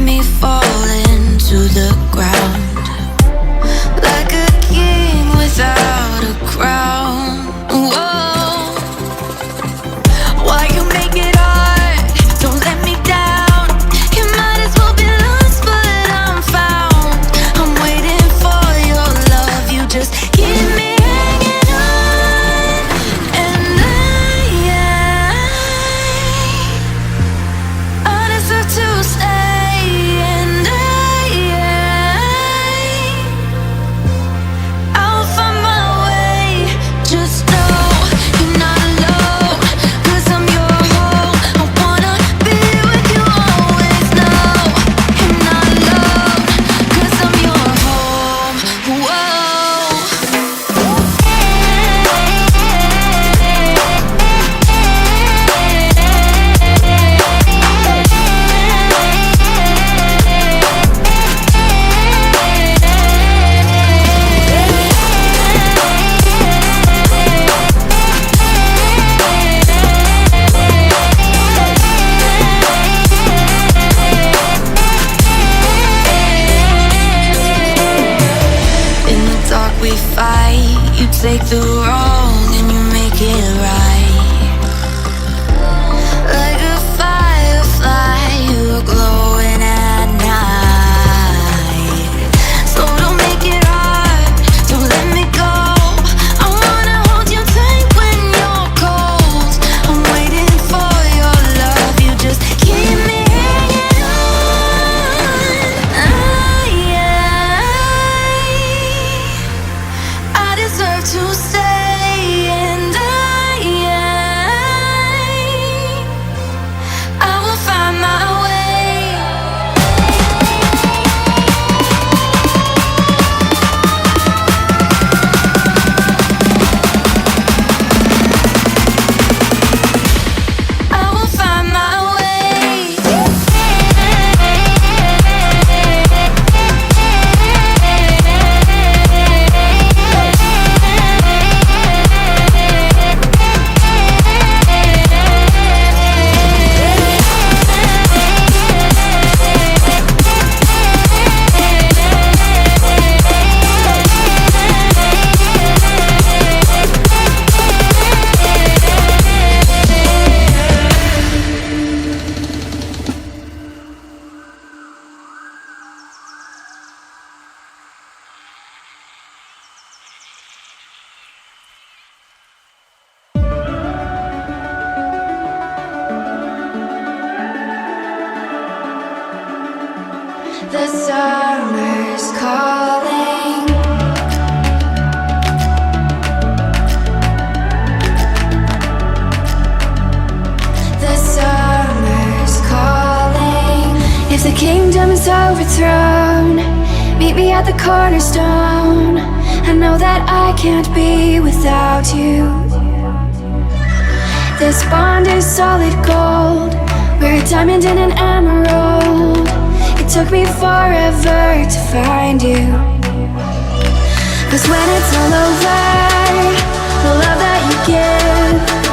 me falling to the ground, like a king without a crown. Whoa. Why you make it hard? Don't let me down. You might as well be lost, but I'm found. I'm waiting for your love. You just keep me hanging on, and I deserve to stay, and I'll find my way. Just know you're not alone, 'cause I'm your home. I wanna be with you always. Know you're not alone, 'cause I'm your home. Whoa. In the dark we fight. You take the wrong and you make it right. Like a firefly, you're glowing at night. So don't make it hard, don't let me go. I wanna hold you tight when you're cold. I'm waiting for your love. You just keep me hanging on. I deserve to stay, and I will find my way. I will find my way. The summer's calling. The summer's calling. If the kingdom is overthrown, meet me at the cornerstone. I know that I can't be without you. This bond is solid gold. We're a diamond and an emerald. It took me forever to find you. 'Cause when it's all over, the love that you give